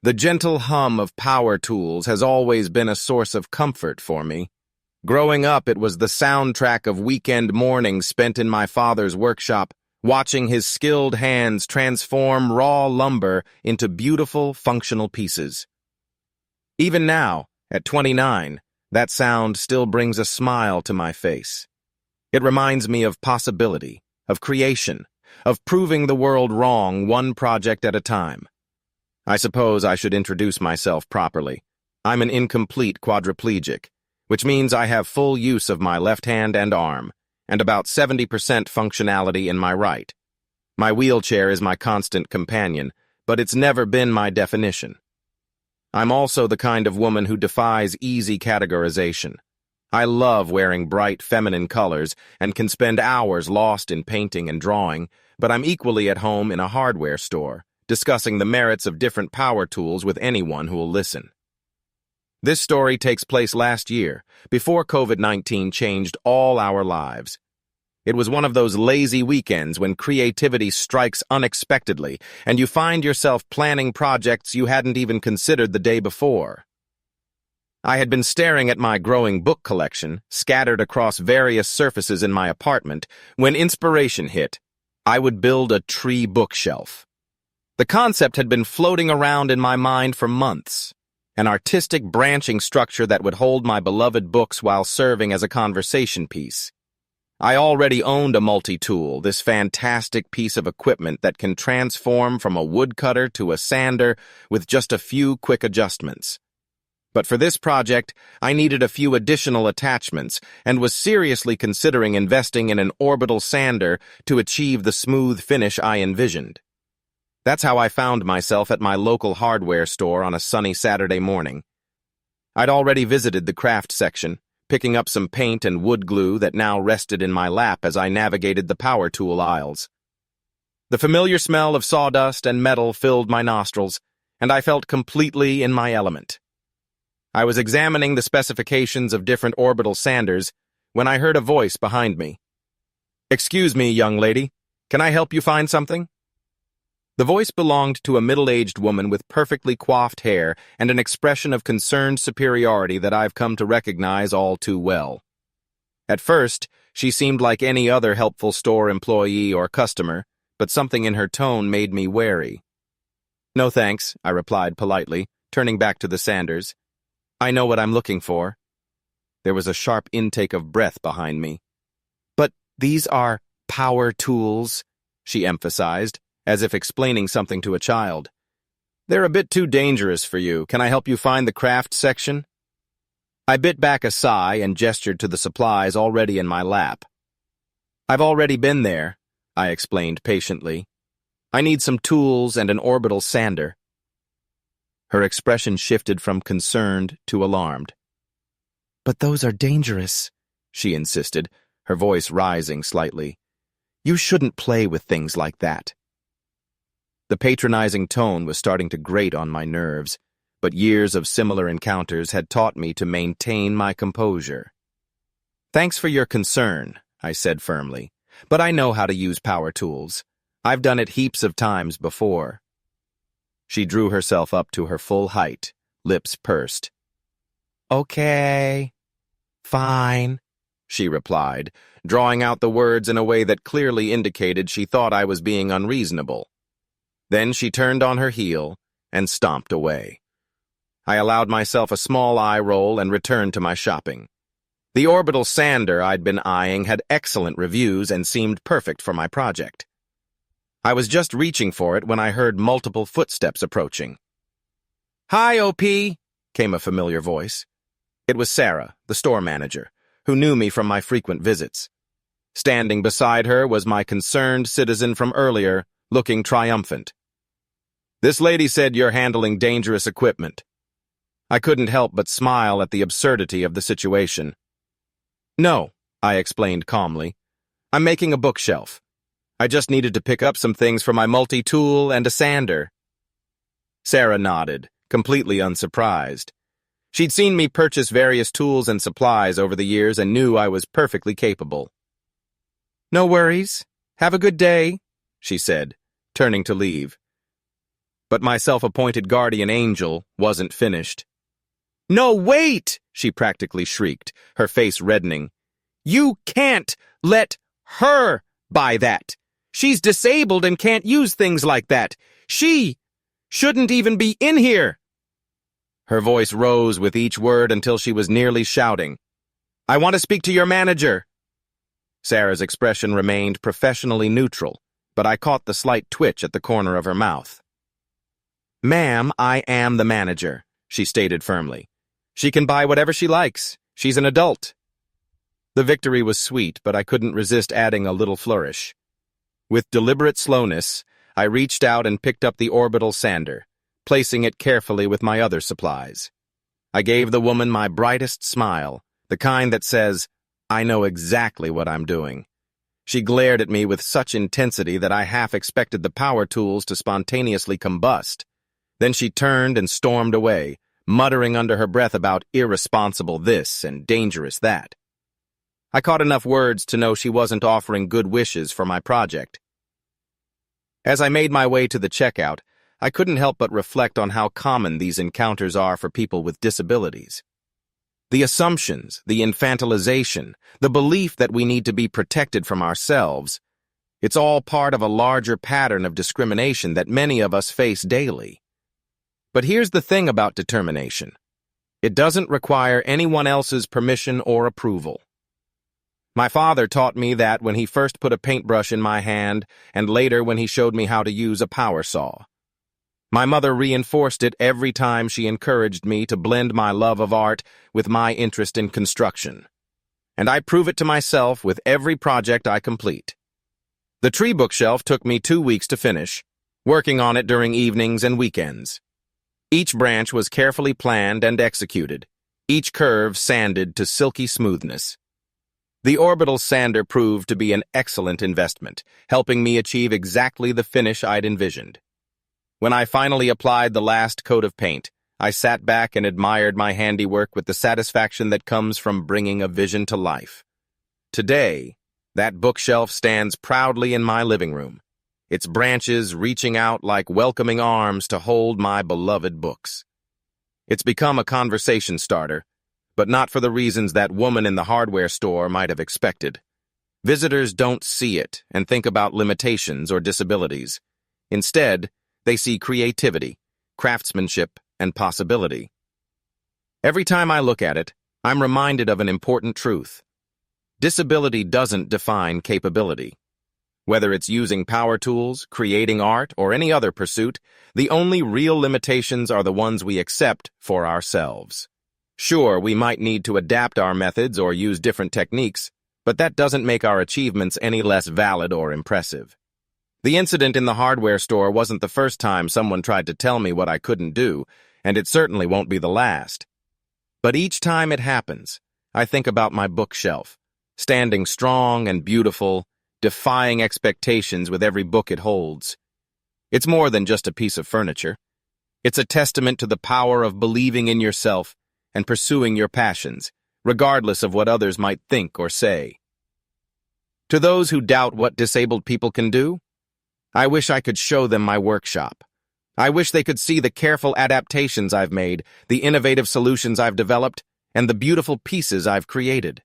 The gentle hum of power tools has always been a source of comfort for me. Growing up, it was the soundtrack of weekend mornings spent in my father's workshop, watching his skilled hands transform raw lumber into beautiful, functional pieces. Even now, at 29, that sound still brings a smile to my face. It reminds me of possibility, of creation, of proving the world wrong one project at a time. I suppose I should introduce myself properly. I'm an incomplete quadriplegic, which means I have full use of my left hand and arm, and about 70% functionality in my right. My wheelchair is my constant companion, but it's never been my definition. I'm also the kind of woman who defies easy categorization. I love wearing bright feminine colors and can spend hours lost in painting and drawing, but I'm equally at home in a hardware store, discussing the merits of different power tools with anyone who will listen. This story takes place last year, before COVID-19 changed all our lives. It was one of those lazy weekends when creativity strikes unexpectedly, and you find yourself planning projects you hadn't even considered the day before. I had been staring at my growing book collection, scattered across various surfaces in my apartment, when inspiration hit. I would build a tree bookshelf. The concept had been floating around in my mind for months, an artistic branching structure that would hold my beloved books while serving as a conversation piece. I already owned a multi-tool, this fantastic piece of equipment that can transform from a woodcutter to a sander with just a few quick adjustments. But for this project, I needed a few additional attachments and was seriously considering investing in an orbital sander to achieve the smooth finish I envisioned. That's how I found myself at my local hardware store on a sunny Saturday morning. I'd already visited the craft section, picking up some paint and wood glue that now rested in my lap as I navigated the power tool aisles. The familiar smell of sawdust and metal filled my nostrils, and I felt completely in my element. I was examining the specifications of different orbital sanders when I heard a voice behind me. "Excuse me, young lady, can I help you find something?" The voice belonged to a middle-aged woman with perfectly coiffed hair and an expression of concerned superiority that I've come to recognize all too well. At first, she seemed like any other helpful store employee or customer, but something in her tone made me wary. "No thanks," I replied politely, turning back to the sanders. "I know what I'm looking for." There was a sharp intake of breath behind me. "But these are power tools," she emphasized, as if explaining something to a child. "They're a bit too dangerous for you. Can I help you find the craft section?" I bit back a sigh and gestured to the supplies already in my lap. "I've already been there," I explained patiently. "I need some tools and an orbital sander." Her expression shifted from concerned to alarmed. "But those are dangerous," she insisted, her voice rising slightly. "You shouldn't play with things like that." The patronizing tone was starting to grate on my nerves, but years of similar encounters had taught me to maintain my composure. "Thanks for your concern," I said firmly, "but I know how to use power tools. I've done it heaps of times before." She drew herself up to her full height, lips pursed. "Okay, fine," she replied, drawing out the words in a way that clearly indicated she thought I was being unreasonable. Then she turned on her heel and stomped away. I allowed myself a small eye roll and returned to my shopping. The orbital sander I'd been eyeing had excellent reviews and seemed perfect for my project. I was just reaching for it when I heard multiple footsteps approaching. "Hi, OP," came a familiar voice. It was Sarah, the store manager, who knew me from my frequent visits. Standing beside her was my concerned citizen from earlier, looking triumphant. "This lady said you're handling dangerous equipment." I couldn't help but smile at the absurdity of the situation. "No," I explained calmly. "I'm making a bookshelf. I just needed to pick up some things for my multi-tool and a sander." Sarah nodded, completely unsurprised. She'd seen me purchase various tools and supplies over the years and knew I was perfectly capable. "No worries. Have a good day," she said, turning to leave. But my self-appointed guardian angel wasn't finished. "No, wait!" she practically shrieked, her face reddening. "You can't let her buy that. She's disabled and can't use things like that. She shouldn't even be in here." Her voice rose with each word until she was nearly shouting. "I want to speak to your manager." Sarah's expression remained professionally neutral, but I caught the slight twitch at the corner of her mouth. "Ma'am, I am the manager," she stated firmly. "She can buy whatever she likes. She's an adult." The victory was sweet, but I couldn't resist adding a little flourish. With deliberate slowness, I reached out and picked up the orbital sander, placing it carefully with my other supplies. I gave the woman my brightest smile, the kind that says, "I know exactly what I'm doing." She glared at me with such intensity that I half expected the power tools to spontaneously combust. Then she turned and stormed away, muttering under her breath about irresponsible this and dangerous that. I caught enough words to know she wasn't offering good wishes for my project. As I made my way to the checkout, I couldn't help but reflect on how common these encounters are for people with disabilities. The assumptions, the infantilization, the belief that we need to be protected from ourselves, it's all part of a larger pattern of discrimination that many of us face daily. But here's the thing about determination. It doesn't require anyone else's permission or approval. My father taught me that when he first put a paintbrush in my hand, and later when he showed me how to use a power saw. My mother reinforced it every time she encouraged me to blend my love of art with my interest in construction. And I prove it to myself with every project I complete. The tree bookshelf took me 2 weeks to finish, working on it during evenings and weekends. Each branch was carefully planned and executed, each curve sanded to silky smoothness. The orbital sander proved to be an excellent investment, helping me achieve exactly the finish I'd envisioned. When I finally applied the last coat of paint, I sat back and admired my handiwork with the satisfaction that comes from bringing a vision to life. Today, that bookshelf stands proudly in my living room, its branches reaching out like welcoming arms to hold my beloved books. It's become a conversation starter, but not for the reasons that woman in the hardware store might have expected. Visitors don't see it and think about limitations or disabilities. Instead, they see creativity, craftsmanship, and possibility. Every time I look at it, I'm reminded of an important truth. Disability doesn't define capability. Whether it's using power tools, creating art, or any other pursuit, the only real limitations are the ones we accept for ourselves. Sure, we might need to adapt our methods or use different techniques, but that doesn't make our achievements any less valid or impressive. The incident in the hardware store wasn't the first time someone tried to tell me what I couldn't do, and it certainly won't be the last. But each time it happens, I think about my bookshelf, standing strong and beautiful, defying expectations with every book it holds. It's more than just a piece of furniture. It's a testament to the power of believing in yourself and pursuing your passions, regardless of what others might think or say. To those who doubt what disabled people can do, I wish I could show them my workshop. I wish they could see the careful adaptations I've made, the innovative solutions I've developed, and the beautiful pieces I've created.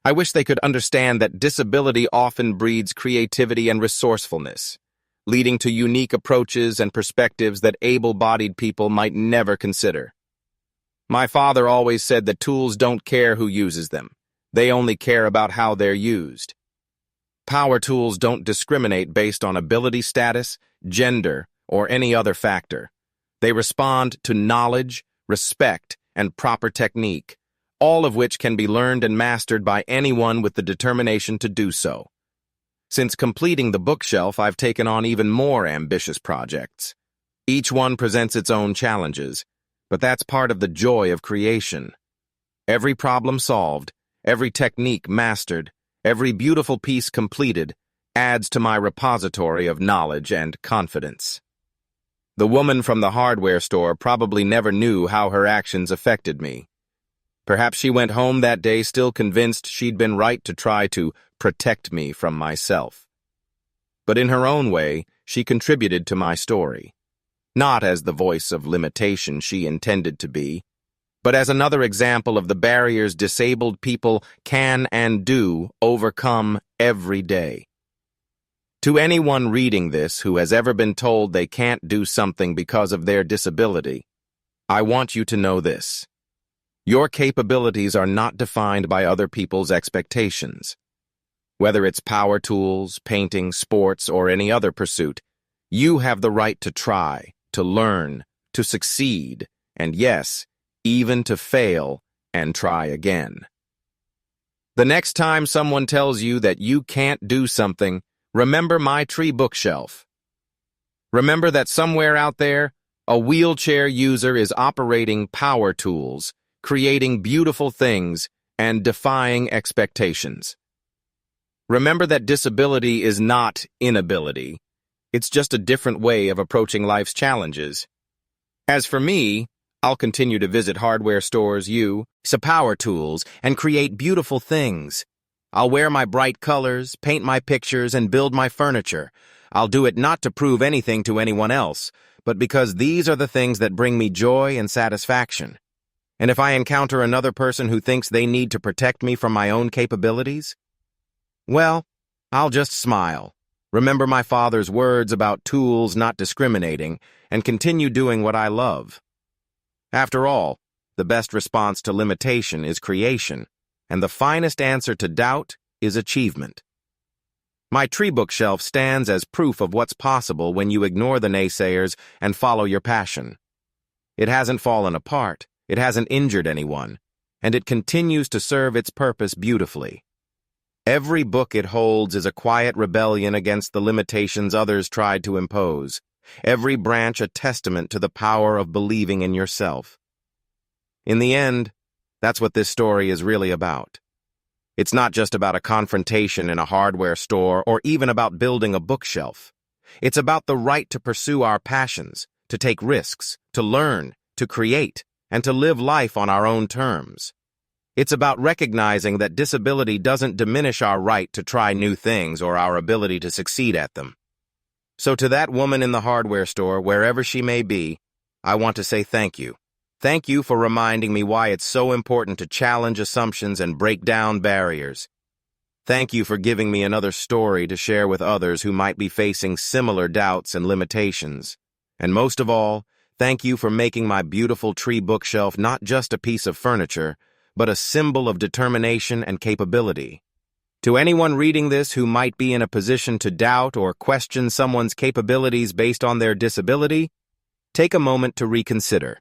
I wish they could understand that disability often breeds creativity and resourcefulness, leading to unique approaches and perspectives that able-bodied people might never consider. My father always said that tools don't care who uses them. They only care about how they're used. Power tools don't discriminate based on ability status, gender, or any other factor. They respond to knowledge, respect, and proper technique, all of which can be learned and mastered by anyone with the determination to do so. Since completing the bookshelf, I've taken on even more ambitious projects. Each one presents its own challenges, but that's part of the joy of creation. Every problem solved, every technique mastered, every beautiful piece completed adds to my repository of knowledge and confidence. The woman from the hardware store probably never knew how her actions affected me. Perhaps she went home that day still convinced she'd been right to try to protect me from myself. But in her own way, she contributed to my story. not as the voice of limitation she intended to be, but as another example of the barriers disabled people can and do overcome every day. To anyone reading this who has ever been told they can't do something because of their disability, I want you to know this. Your capabilities are not defined by other people's expectations. Whether it's power tools, painting, sports, or any other pursuit, you have the right to try, to learn, to succeed, and yes, even to fail and try again. The next time someone tells you that you can't do something, remember my tree bookshelf. Remember that somewhere out there, a wheelchair user is operating power tools, creating beautiful things, and defying expectations. Remember that disability is not inability. It's just a different way of approaching life's challenges. As for me, I'll continue to visit hardware stores, use power tools, and create beautiful things. I'll wear my bright colors, paint my pictures, and build my furniture. I'll do it not to prove anything to anyone else, but because these are the things that bring me joy and satisfaction. And if I encounter another person who thinks they need to protect me from my own capabilities, well, I'll just smile, remember my father's words about tools not discriminating, and continue doing what I love. After all, the best response to limitation is creation, and the finest answer to doubt is achievement. My tree bookshelf stands as proof of what's possible when you ignore the naysayers and follow your passion. It hasn't fallen apart, it hasn't injured anyone, and it continues to serve its purpose beautifully. Every book it holds is a quiet rebellion against the limitations others tried to impose, every branch a testament to the power of believing in yourself. In the end, that's what this story is really about. It's not just about a confrontation in a hardware store or even about building a bookshelf. It's about the right to pursue our passions, to take risks, to learn, to create, and to live life on our own terms. It's about recognizing that disability doesn't diminish our right to try new things or our ability to succeed at them. So to that woman in the hardware store, wherever she may be, I want to say thank you. Thank you for reminding me why it's so important to challenge assumptions and break down barriers. Thank you for giving me another story to share with others who might be facing similar doubts and limitations. And most of all, thank you for making my beautiful tree bookshelf not just a piece of furniture, but a symbol of determination and capability. To anyone reading this who might be in a position to doubt or question someone's capabilities based on their disability, take a moment to reconsider.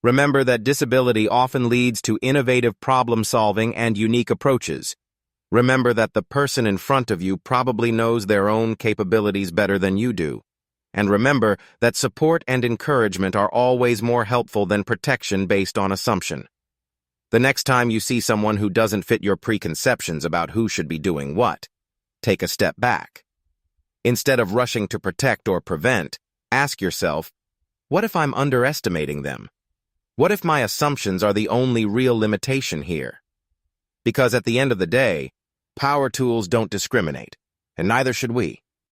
Remember that disability often leads to innovative problem-solving and unique approaches. Remember that the person in front of you probably knows their own capabilities better than you do. And remember that support and encouragement are always more helpful than protection based on assumption. The next time you see someone who doesn't fit your preconceptions about who should be doing what, take a step back. Instead of rushing to protect or prevent, ask yourself, what if I'm underestimating them? What if my assumptions are the only real limitation here? Because at the end of the day, power tools don't discriminate, and neither should we.